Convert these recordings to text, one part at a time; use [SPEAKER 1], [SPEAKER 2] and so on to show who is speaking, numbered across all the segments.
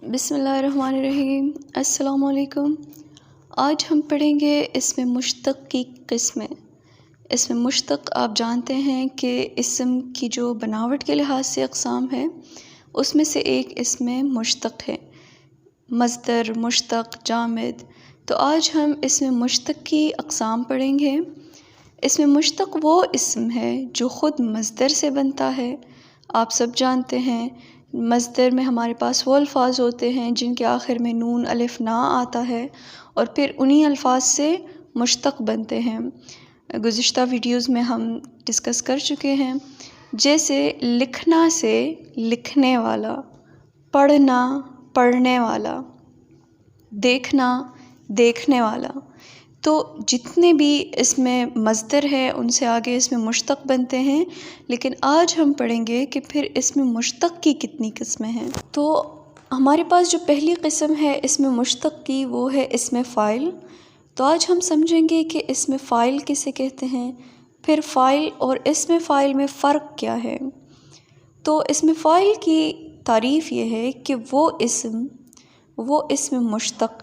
[SPEAKER 1] بسم اللہ الرحمن الرحیم۔ السلام علیکم۔ آج ہم پڑھیں گے اسم مشتق کی قسمیں۔ اسم مشتق آپ جانتے ہیں کہ اسم کی جو بناوٹ کے لحاظ سے اقسام ہے اس میں سے ایک اسم مشتق ہے، مصدر، مشتق، جامد۔ تو آج ہم اسم مشتق کی اقسام پڑھیں گے۔ اسم مشتق وہ اسم ہے جو خود مصدر سے بنتا ہے۔ آپ سب جانتے ہیں مصدر میں ہمارے پاس وہ الفاظ ہوتے ہیں جن کے آخر میں نون الف نا آتا ہے اور پھر انہی الفاظ سے مشتق بنتے ہیں۔ گزشتہ ویڈیوز میں ہم ڈسکس کر چکے ہیں، جیسے لکھنا سے لکھنے والا، پڑھنا پڑھنے والا، دیکھنا دیکھنے والا۔ تو جتنے بھی اس میں مصدر ہے ان سے آگے اس میں مشتق بنتے ہیں، لیکن آج ہم پڑھیں گے کہ پھر اس میں مشتق کی کتنی قسمیں ہیں۔ تو ہمارے پاس جو پہلی قسم ہے اس میں مشتق کی وہ ہے اسم فاعل۔ تو آج ہم سمجھیں گے کہ اسم فاعل کسے کہتے ہیں، پھر فاعل اور اسم فاعل میں فرق کیا ہے۔ تو اسم فاعل کی تعریف یہ ہے کہ وہ اسم مشتق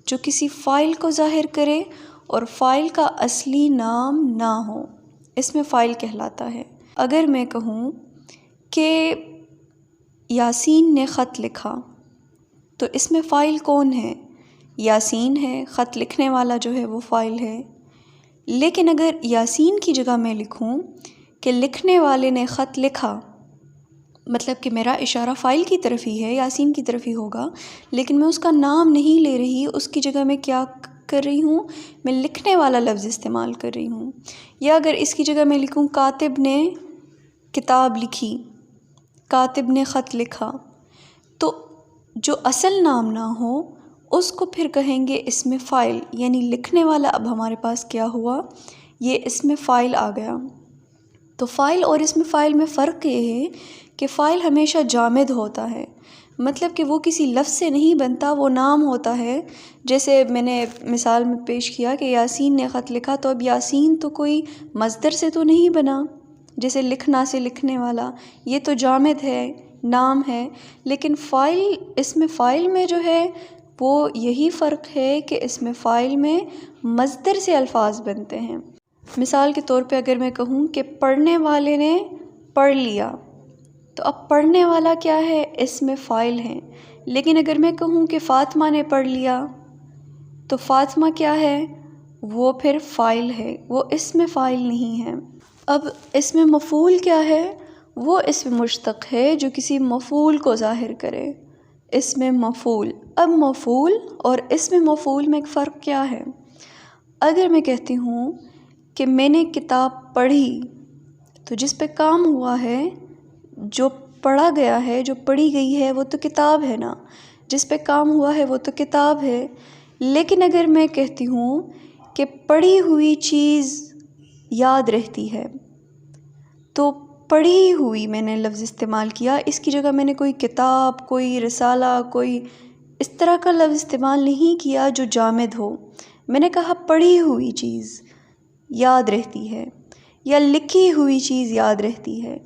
[SPEAKER 1] جو کسی فاعل کو ظاہر کرے اور فاعل کا اصلی نام نہ ہو، اسم فاعل کہلاتا ہے۔ اگر میں کہوں کہ یاسین نے خط لکھا تو اسم فاعل کون ہے؟ یاسین ہے، خط لکھنے والا جو ہے وہ فاعل ہے۔ لیکن اگر یاسین کی جگہ میں لکھوں کہ لکھنے والے نے خط لکھا، مطلب کہ میرا اشارہ فاعل کی طرف ہی ہے، یاسین کی طرف ہی ہوگا، لیکن میں اس کا نام نہیں لے رہی، اس کی جگہ میں کیا کر رہی ہوں، میں لکھنے والا لفظ استعمال کر رہی ہوں۔ یا اگر اس کی جگہ میں لکھوں کاتب نے کتاب لکھی، کاتب نے خط لکھا، تو جو اصل نام نہ ہو اس کو پھر کہیں گے اسم فاعل، یعنی لکھنے والا اب ہمارے پاس کیا ہوا، یہ اسم فاعل آ گیا۔ تو فاعل اور اسم فاعل میں فرق یہ ہے کہ فاعل ہمیشہ جامد ہوتا ہے، مطلب کہ وہ کسی لفظ سے نہیں بنتا، وہ نام ہوتا ہے۔ جیسے میں نے مثال میں پیش کیا کہ یاسین نے خط لکھا، تو اب یاسین تو کوئی مصدر سے تو نہیں بنا، جیسے لکھنا سے لکھنے والا، یہ تو جامد ہے، نام ہے۔ لیکن فاعل، اسم فاعل میں جو ہے وہ یہی فرق ہے کہ اسم فاعل میں مصدر سے الفاظ بنتے ہیں۔ مثال کے طور پہ اگر میں کہوں کہ پڑھنے والے نے پڑھ لیا، تو اب پڑھنے والا کیا ہے، اسم فاعل ہے۔ لیکن اگر میں کہوں کہ فاطمہ نے پڑھ لیا، تو فاطمہ کیا ہے، وہ پھر فاعل ہے، وہ اسم فاعل نہیں ہے۔ اب اسم مفعول کیا ہے، وہ اسم مشتق ہے جو کسی مفعول کو ظاہر کرے، اسم مفعول۔ اب مفعول اور اسم مفعول میں ایک فرق کیا ہے۔ اگر میں کہتی ہوں کہ میں نے کتاب پڑھی، تو جس پہ کام ہوا ہے، جو پڑھا گیا ہے، جو پڑھی گئی ہے، وہ تو کتاب ہے نا، جس پہ کام ہوا ہے وہ تو کتاب ہے۔ لیکن اگر میں کہتی ہوں کہ پڑھی ہوئی چیز یاد رہتی ہے، تو پڑھی ہوئی میں نے لفظ استعمال کیا، اس کی جگہ میں نے کوئی کتاب، کوئی رسالہ، کوئی اس طرح کا لفظ استعمال نہیں کیا جو جامد ہو۔ میں نے کہا پڑھی ہوئی چیز یاد رہتی ہے یا لکھی ہوئی چیز یاد رہتی ہے۔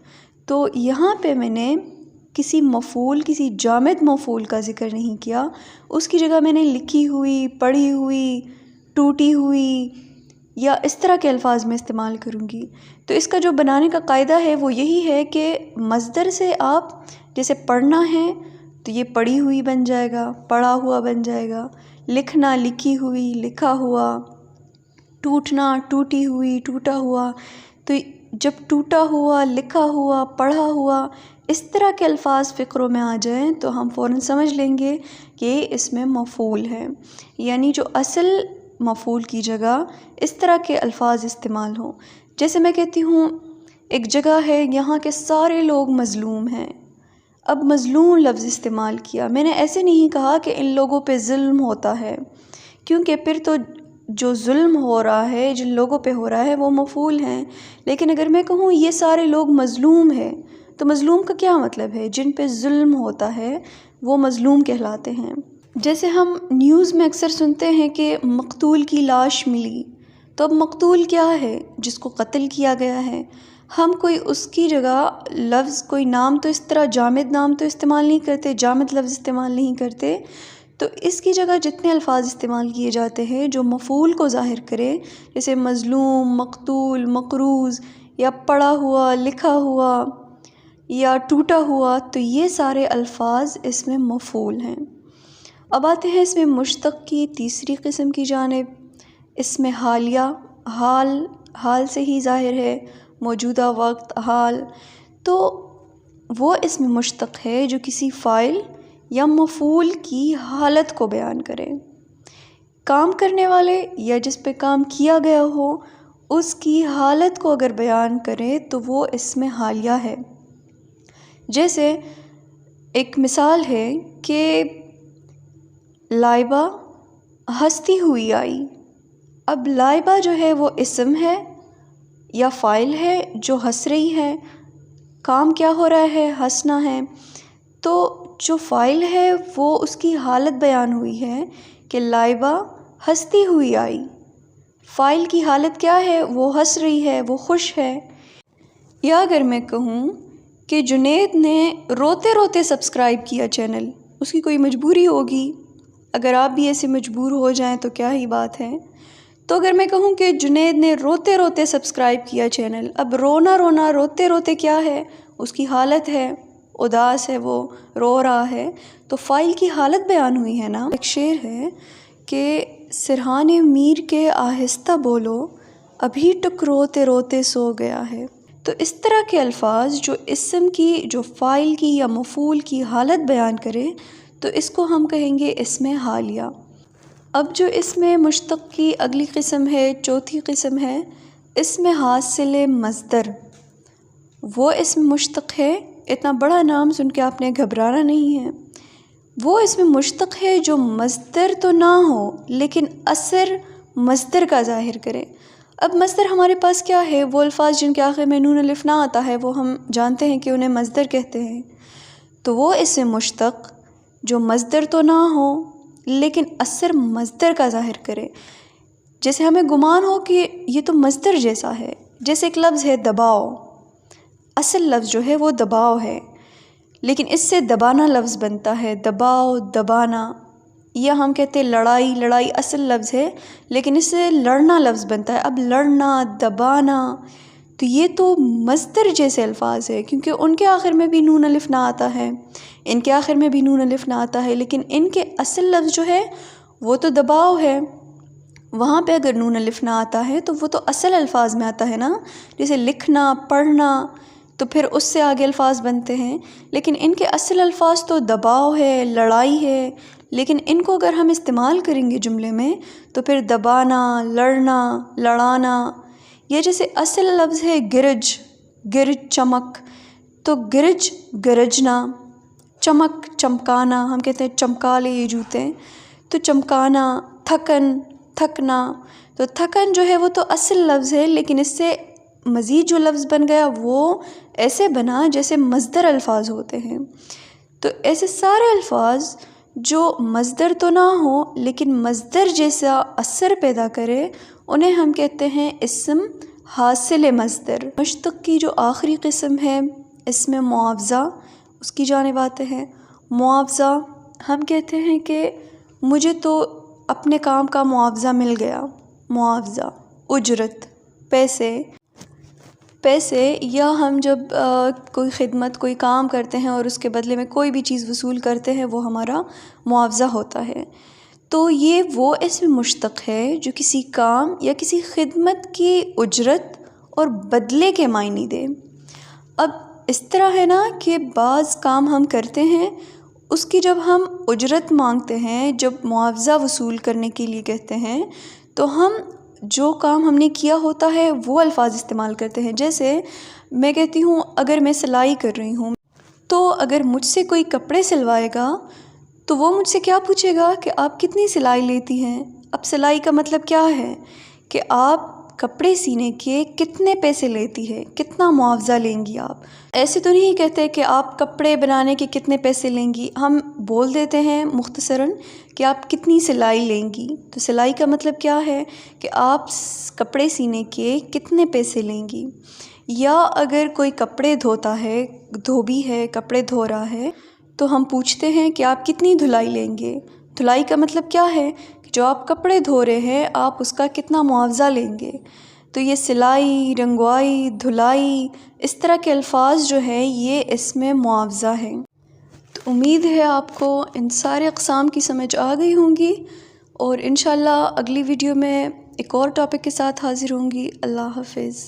[SPEAKER 1] تو یہاں پہ میں نے کسی مفعول، کسی جامد مفعول کا ذکر نہیں کیا، اس کی جگہ میں نے لکھی ہوئی، پڑھی ہوئی، ٹوٹی ہوئی یا اس طرح کے الفاظ میں استعمال کروں گی۔ تو اس کا جو بنانے کا قاعدہ ہے وہ یہی ہے کہ مصدر سے آپ جیسے پڑھنا ہے تو یہ پڑھی ہوئی بن جائے گا، پڑھا ہوا بن جائے گا، لکھنا لکھی ہوئی، لکھا ہوا، ٹوٹنا ٹوٹی ہوئی، ٹوٹا ہوا۔ تو جب ٹوٹا ہوا، لکھا ہوا، پڑھا ہوا اس طرح کے الفاظ فقروں میں آ جائیں تو ہم فوراً سمجھ لیں گے کہ یہ اسم مفعول ہے، یعنی جو اصل مفعول کی جگہ اس طرح کے الفاظ استعمال ہوں۔ جیسے میں کہتی ہوں ایک جگہ ہے، یہاں کے سارے لوگ مظلوم ہیں، اب مظلوم لفظ استعمال کیا، میں نے ایسے نہیں کہا کہ ان لوگوں پہ ظلم ہوتا ہے، کیونکہ پھر تو جو ظلم ہو رہا ہے، جن لوگوں پہ ہو رہا ہے وہ مفعول ہیں۔ لیکن اگر میں کہوں یہ سارے لوگ مظلوم ہیں، تو مظلوم کا کیا مطلب ہے، جن پہ ظلم ہوتا ہے وہ مظلوم کہلاتے ہیں۔ جیسے ہم نیوز میں اکثر سنتے ہیں کہ مقتول کی لاش ملی، تو اب مقتول کیا ہے، جس کو قتل کیا گیا ہے۔ ہم کوئی اس کی جگہ لفظ کوئی نام تو اس طرح جامد نام تو استعمال نہیں کرتے، جامد لفظ استعمال نہیں کرتے، تو اس کی جگہ جتنے الفاظ استعمال کیے جاتے ہیں جو مفعول کو ظاہر کرے، جیسے مظلوم، مقتول، مقروض، یا پڑا ہوا، لکھا ہوا، یا ٹوٹا ہوا، تو یہ سارے الفاظ اس میں مفعول ہیں۔ اب آتے ہیں اس میں مشتق کی تیسری قسم کی جانب، اس میں حالیہ، حال سے ہی ظاہر ہے، موجودہ وقت، حال، تو وہ اس میں مشتق ہے جو کسی فاعل یا مفعول کی حالت کو بیان کرے۔ کام کرنے والے یا جس پہ کام کیا گیا ہو اس کی حالت کو اگر بیان کرے تو وہ اس میں حالیہ ہے۔ جیسے ایک مثال ہے کہ لائبہ ہنستی ہوئی آئی۔ اب لائبہ جو ہے وہ اسم ہے یا فاعل ہے جو ہنس رہی ہے، کام کیا ہو رہا ہے، ہنسنا ہے، تو جو فاعل ہے وہ اس کی حالت بیان ہوئی ہے کہ لائبہ ہنستی ہوئی آئی۔ فاعل کی حالت کیا ہے؟ وہ ہنس رہی ہے، وہ خوش ہے۔ یا اگر میں کہوں کہ جنید نے روتے روتے سبسکرائب کیا چینل، اس کی کوئی مجبوری ہوگی، اگر آپ بھی ایسے مجبور ہو جائیں تو کیا ہی بات ہے۔ تو اگر میں کہوں کہ جنید نے روتے روتے سبسکرائب کیا چینل، اب رونا روتے روتے کیا ہے؟ اس کی حالت ہے، اداس ہے، وہ رو رہا ہے، تو فاعل کی حالت بیان ہوئی ہے نا۔ ایک شعر ہے کہ سرہان میر کے آہستہ بولو، ابھی ٹک روتے روتے سو گیا ہے۔ تو اس طرح کے الفاظ جو اسم کی، جو فاعل کی یا مفعول کی حالت بیان کرے تو اس کو ہم کہیں گے اسم حالیہ۔ اب جو اسم مشتق کی اگلی قسم ہے، چوتھی قسم ہے اسم حاصل مصدر۔ وہ اسم مشتق ہے، اتنا بڑا نام سن کے آپ نے گھبرانا نہیں ہے، وہ اسم مشتق ہے جو مصدر تو نہ ہو لیکن اثر مصدر کا ظاہر کرے۔ اب مصدر ہمارے پاس کیا ہے؟ وہ الفاظ جن کے آخر میں نون الف نہ آتا ہے وہ ہم جانتے ہیں کہ انہیں مصدر کہتے ہیں۔ تو وہ اسم مشتق جو مصدر تو نہ ہو لیکن اثر مصدر کا ظاہر کرے، جیسے ہمیں گمان ہو کہ یہ تو مصدر جیسا ہے۔ جیسے ایک لفظ ہے دباؤ، اصل لفظ جو ہے وہ دباؤ ہے، لیکن اس سے دبانا لفظ بنتا ہے، دباؤ، دبانا۔ یا ہم کہتے ہیں لڑائی، لڑائی اصل لفظ ہے لیکن اس سے لڑنا لفظ بنتا ہے۔ اب لڑنا، دبانا، تو یہ تو مصدر جیسے الفاظ ہے کیونکہ ان کے آخر میں بھی نون الف نہ آتا ہے، ان کے آخر میں بھی نون الف نہ آتا ہے، لیکن ان کے اصل لفظ جو ہے وہ تو دباؤ ہے۔ وہاں پہ اگر نون الف نہ آتا ہے تو وہ تو اصل الفاظ میں آتا ہے نا، جیسے لکھنا، پڑھنا، تو پھر اس سے آگے الفاظ بنتے ہیں، لیکن ان کے اصل الفاظ تو دباؤ ہے، لڑائی ہے، لیکن ان کو اگر ہم استعمال کریں گے جملے میں تو پھر دبانا، لڑنا، لڑانا۔ یا جیسے اصل لفظ ہے گرج، گرج چمک، تو گرج گرجنا، چمک چمکانا، ہم کہتے ہیں چمکا لے یہ جوتے، تو چمکانا، تھکن، تھکنا، تو تھکن جو ہے وہ تو اصل لفظ ہے لیکن اس سے مزید جو لفظ بن گیا وہ ایسے بنا جیسے مصدر الفاظ ہوتے ہیں۔ تو ایسے سارے الفاظ جو مصدر تو نہ ہو لیکن مصدر جیسا اثر پیدا کرے انہیں ہم کہتے ہیں اسم حاصل مصدر۔ مشتق کی جو آخری قسم ہے اسم معاوضہ، اس کی جانب آتے ہیں۔ معاوضہ ہم کہتے ہیں کہ مجھے تو اپنے کام کا معاوضہ مل گیا، معاوضہ، اجرت، پیسے، یا ہم جب کوئی خدمت، کوئی کام کرتے ہیں اور اس کے بدلے میں کوئی بھی چیز وصول کرتے ہیں وہ ہمارا معاوضہ ہوتا ہے۔ تو یہ وہ اسم مشتق ہے جو کسی کام یا کسی خدمت کی اجرت اور بدلے کے معنی دے۔ اب اس طرح ہے نا کہ بعض کام ہم کرتے ہیں، اس کی جب ہم اجرت مانگتے ہیں، جب معاوضہ وصول کرنے کے لیے کہتے ہیں تو ہم جو کام ہم نے کیا ہوتا ہے وہ الفاظ استعمال کرتے ہیں۔ جیسے میں کہتی ہوں اگر میں سلائی کر رہی ہوں تو اگر مجھ سے کوئی کپڑے سلوائے گا تو وہ مجھ سے کیا پوچھے گا کہ آپ کتنی سلائی لیتی ہیں۔ اب سلائی کا مطلب کیا ہے کہ آپ کپڑے سینے کے کتنے پیسے لیتی ہے، کتنا معاوضہ لیں گی آپ۔ ایسے تو نہیں کہتے کہ آپ کپڑے بنانے کے کتنے پیسے لیں گی، ہم بول دیتے ہیں مختصراً کہ آپ کتنی سلائی لیں گی۔ تو سلائی کا مطلب کیا ہے کہ آپ کپڑے سینے کے کتنے پیسے لیں گی۔ یا اگر کوئی کپڑے دھوتا ہے، دھوبی ہے، کپڑے دھو رہا ہے، تو ہم پوچھتے ہیں کہ آپ کتنی دھلائی لیں گے؟ دھلائی کا مطلب کیا ہے کہ جو آپ کپڑے دھو رہے ہیں آپ اس کا کتنا معاوضہ لیں گے؟ تو یہ سلائی، رنگوائی، دھلائی، اس طرح کے الفاظ جو ہیں یہ اس میں معاوضہ ہیں۔ تو امید ہے آپ کو ان سارے اقسام کی سمجھ آ گئی ہوں گی، اور انشاءاللہ اگلی ویڈیو میں ایک اور ٹاپک کے ساتھ حاضر ہوں گی۔ اللہ حافظ۔